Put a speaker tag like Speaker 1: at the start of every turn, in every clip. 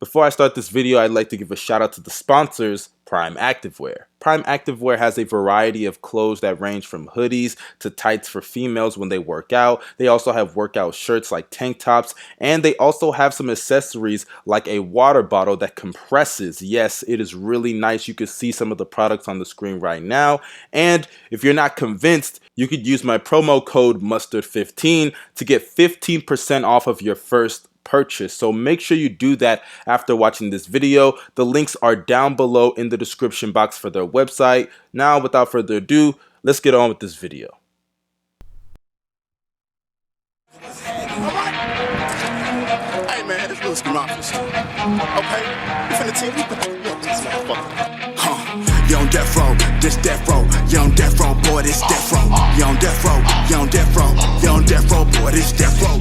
Speaker 1: Before I start this video, I'd like to give a shout out to the sponsors, Prime Activewear. Prime Activewear has a variety of clothes that range from hoodies to tights for females when they work out. They also have workout shirts like tank tops, and they also have some accessories like a water bottle that compresses. Yes, it is really nice. You can see some of the products on the screen right now. And if you're not convinced, you could use my promo code MUSTARD15 to get 15% off of your first purchase. So make sure you do that after watching this video. The links are down below in the description box for their website. Now, without further ado, let's get on with this video.
Speaker 2: Hey man, this little scrumptious. Okay, you finna teach me this motherfucker. You on death row, this death row. You on death row, boy, this death row. You on death row, you on death row. You on death row, boy, this death row.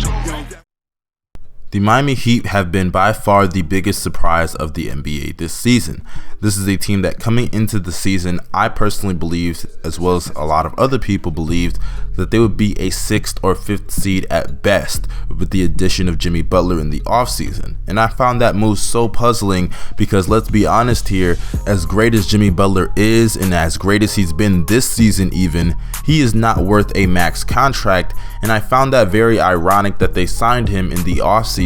Speaker 1: The Miami Heat have been by far the biggest surprise of the NBA this season. This is a team that coming into the season, I personally believed, as well as a lot of other people believed, that they would be a 6th or 5th seed at best with the addition of Jimmy Butler in the offseason. And I found that move so puzzling because let's be honest here, as great as Jimmy Butler is and as great as he's been this season even, he is not worth a max contract, and I found that very ironic that they signed him in the offseason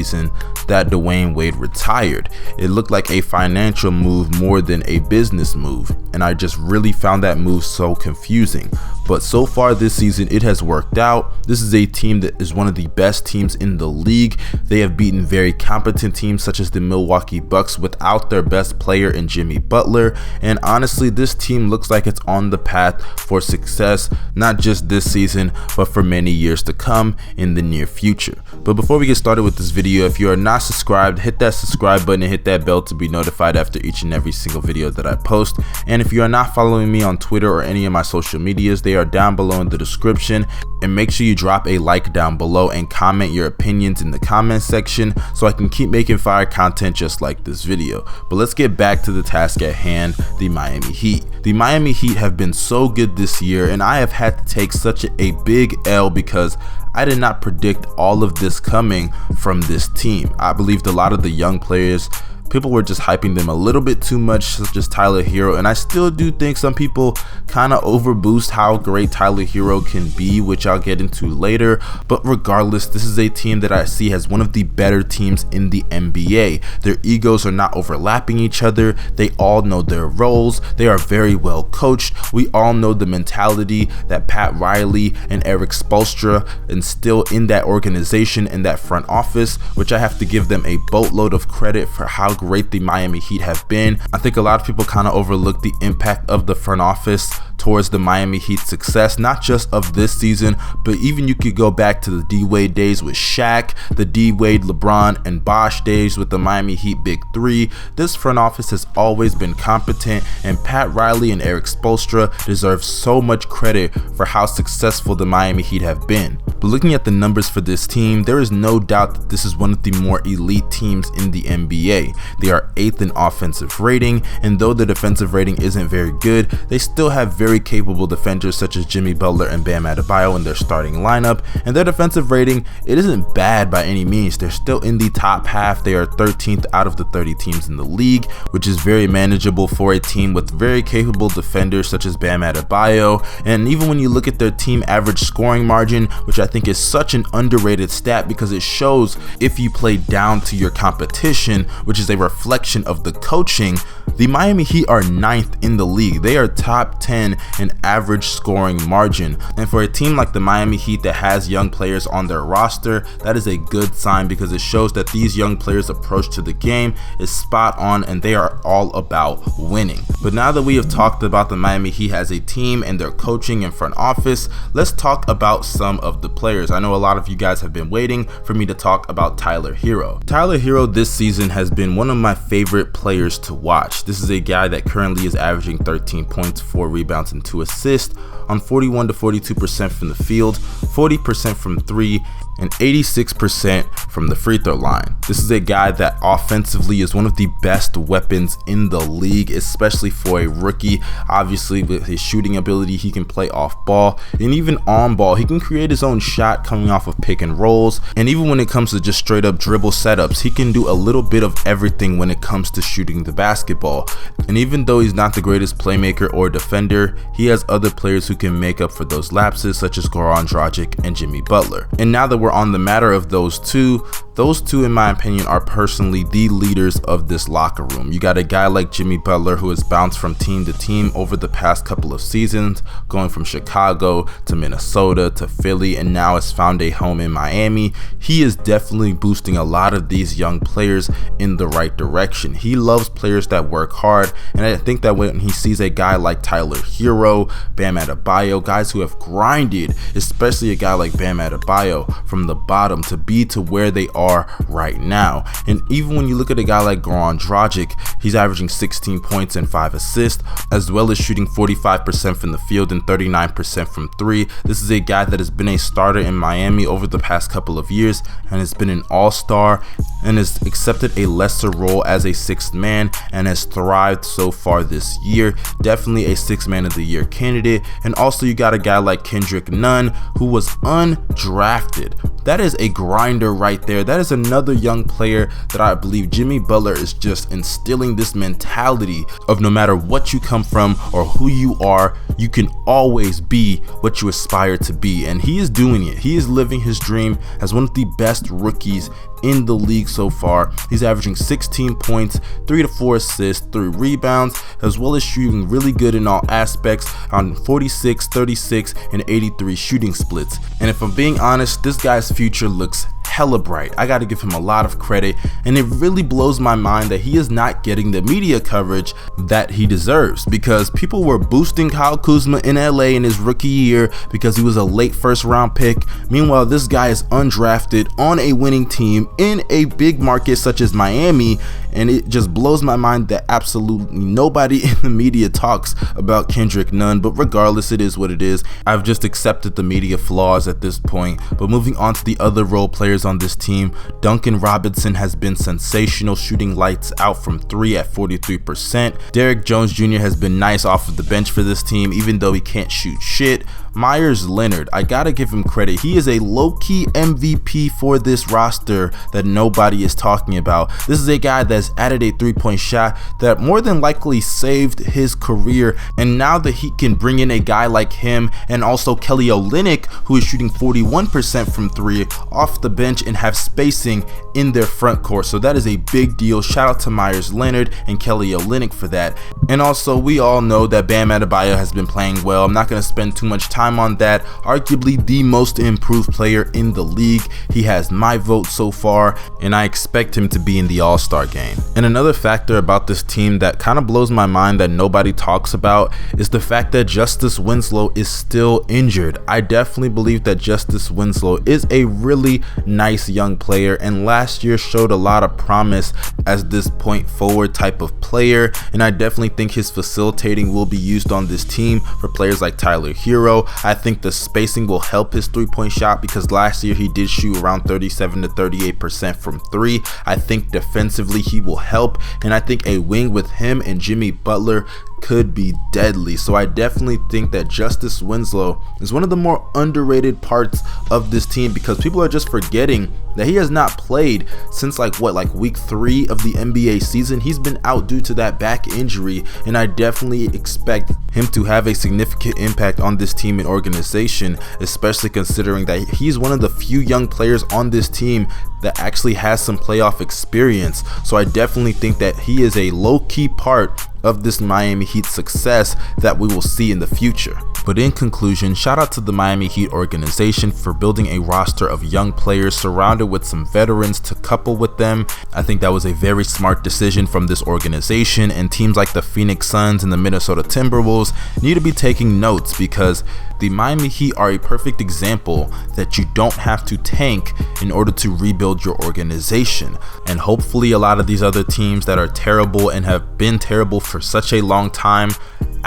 Speaker 1: that Dwayne Wade retired. It looked like a financial move more than a business move, and I just really found that move so confusing. But so far this season, it has worked out. This is a team that is one of the best teams in the league. They have beaten very competent teams such as the Milwaukee Bucks without their best player in Jimmy Butler, and honestly, this team looks like it's on the path for success, not just this season, but for many years to come in the near future. But before we get started with this video, if you are not subscribed, hit that subscribe button and hit that bell to be notified after each and every single video that I post. And if you are not following me on Twitter or any of my social medias, they are down below in the description. And make sure you drop a like down below and comment your opinions in the comment section so I can keep making fire content just like this video. But let's get back to the task at hand, the Miami Heat. The Miami Heat have been so good this year, and I have had to take such a big L because I did not predict all of this coming from this team. I believed a lot of the young players, people were just hyping them a little bit too much, such as Tyler Hero, and I still do think some people kind of overboost how great Tyler Hero can be, which I'll get into later. But regardless, this is a team that I see as one of the better teams in the NBA. Their egos are not overlapping each other. They all know their roles. They are very well coached. We all know the mentality that Pat Riley and Eric Spoelstra instill in that organization, in that front office, which I have to give them a boatload of credit for how great the Miami Heat have been. I think a lot of people kind of overlook the impact of the front office towards the Miami Heat's success, not just of this season, but even you could go back to the D-Wade days with Shaq, the D-Wade, LeBron, and Bosh days with the Miami Heat Big Three. This front office has always been competent, and Pat Riley and Eric Spoelstra deserve so much credit for how successful the Miami Heat have been. But looking at the numbers for this team, there is no doubt that this is one of the more elite teams in the NBA. They are 8th in offensive rating, and though the defensive rating isn't very good, they still have very capable defenders such as Jimmy Butler and Bam Adebayo in their starting lineup, and their defensive rating, it isn't bad by any means. They're still in the top half. They are 13th out of the 30 teams in the league, which is very manageable for a team with very capable defenders such as Bam Adebayo. And even when you look at their team average scoring margin, which I think is such an underrated stat because it shows if you play down to your competition, which is a reflection of the coaching, the Miami Heat are 9th in the league. They are top 10 in average scoring margin. And for a team like the Miami Heat that has young players on their roster, that is a good sign because it shows that these young players' approach to the game is spot on and they are all about winning. But now that we have talked about the Miami Heat as a team and their coaching and front office, let's talk about some of the players. I know a lot of you guys have been waiting for me to talk about Tyler Hero. Tyler Hero this season has been one of my favorite players to watch. This is a guy that currently is averaging 13 points, 4 rebounds, and 2 assists on 41 to 42% from the field, 40% from 3, and 86% from the free throw line. This is a guy that offensively is one of the best weapons in the league, especially for a rookie. Obviously, with his shooting ability, he can play off ball, and even on ball, he can create his own shot coming off of pick and rolls. And even when it comes to just straight up dribble setups, he can do a little bit of everything when it comes to shooting the basketball. And even though he's not the greatest playmaker or defender, he has other players who can make up for those lapses, such as Goran Dragic and Jimmy Butler. And now that we're on the matter of those two in my opinion are personally the leaders of this locker room. You got a guy like Jimmy Butler who has bounced from team to team over the past couple of seasons, going from Chicago to Minnesota to Philly, and now has found a home in Miami. He is definitely boosting a lot of these young players in the right direction. He loves players that work hard, and I think that when he sees a guy like Tyler Hero, Bam Adebayo, guys who have grinded, especially a guy like Bam Adebayo, from the bottom to be to where they are right now. And even when you look at a guy like Goran Dragic, he's averaging 16 points and 5 assists, as well as shooting 45% from the field and 39% from three. This is a guy that has been a starter in Miami over the past couple of years and has been an all-star and has accepted a lesser role as a sixth man and has thrived so far this year. Definitely a sixth man of the year candidate. And also you got a guy like Kendrick Nunn, who was undrafted. That is a grinder right there. That is another young player that I believe Jimmy Butler is just instilling this mentality of no matter what you come from or who you are, you can always be what you aspire to be. And he is doing it. He is living his dream as one of the best rookies in the league so far. He's averaging 16 points, 3 to 4 assists, 3 rebounds, as well as shooting really good in all aspects on 46, 36, and 83 shooting splits. And if I'm being honest, this guy's future looks hella bright. I got to give him a lot of credit, and it really blows my mind that he is not getting the media coverage that he deserves, because people were boosting Kyle Kuzma in LA in his rookie year because he was a late first round pick. Meanwhile, this guy is undrafted on a winning team in a big market such as Miami, and it just blows my mind that absolutely nobody in the media talks about Kendrick Nunn. But regardless, it is what it is. I've just accepted the media flaws at this point. But moving on to the other role players on this team, Duncan Robinson has been sensational, shooting lights out from 3 at 43%. Derrick Jones Jr. has been nice off of the bench for this team, even though he can't shoot shit. Meyers Leonard, I gotta give him credit. He is a low-key MVP for this roster that nobody is talking about. This is a guy that's added a three-point shot that more than likely saved his career, and now that he can bring in a guy like him and also Kelly Olynyk, who is shooting 41% from 3 off the bench and have spacing in their front court, so that is a big deal. Shout out to Meyers Leonard and Kelly Olynyk for that. And also, we all know that Bam Adebayo has been playing well. I'm not going to spend too much time on that. Arguably the most improved player in the league. He has my vote so far, and I expect him to be in the All-Star game. And another factor about this team that kind of blows my mind that nobody talks about is the fact that Justice Winslow is still injured. I definitely believe that Justice Winslow is a really nice young player, and last year showed a lot of promise as this point forward type of player, and I definitely think his facilitating will be used on this team for players like Tyler Hero. I think the spacing will help his three-point shot because last year he did shoot around 37 to 38% from 3. I think defensively he will help, and I think a wing with him and Jimmy Butler could be deadly. So I definitely think that Justice Winslow is one of the more underrated parts of this team because people are just forgetting that he has not played since like week 3 of the NBA season. He's been out due to that back injury, and I definitely expect him to have a significant impact on this team and organization, especially considering that he's one of the few young players on this team that actually has some playoff experience. So I definitely think that he is a low-key part of this Miami Heat success that we will see in the future. But in conclusion, shout out to the Miami Heat organization for building a roster of young players surrounded with some veterans to couple with them. I think that was a very smart decision from this organization, and teams like the Phoenix Suns and the Minnesota Timberwolves need to be taking notes because the Miami Heat are a perfect example that you don't have to tank in order to rebuild your organization. And hopefully a lot of these other teams that are terrible and have been terrible for such a long time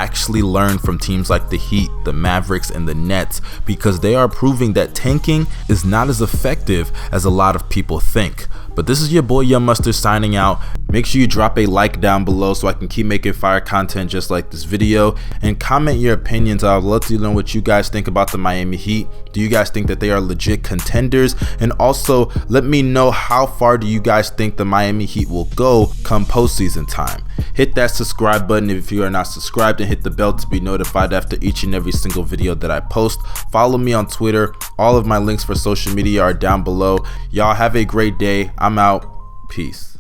Speaker 1: actually learn from teams like the Heat, the Mavericks, and the Nets, because they are proving that tanking is not as effective as a lot of people think. But this is your boy Young Mustard signing out. Make sure you drop a like down below so I can keep making fire content just like this video, and comment your opinions. I'd love to know what you guys think about the Miami Heat. Do you guys think that they are legit contenders? And also let me know, how far do you guys think the Miami Heat will go come postseason time? Hit that subscribe button if you are not subscribed, and hit the bell to be notified after each and every single video that I post. Follow me on Twitter. All of my links for social media are down below. Y'all have a great day. I'm out. Peace.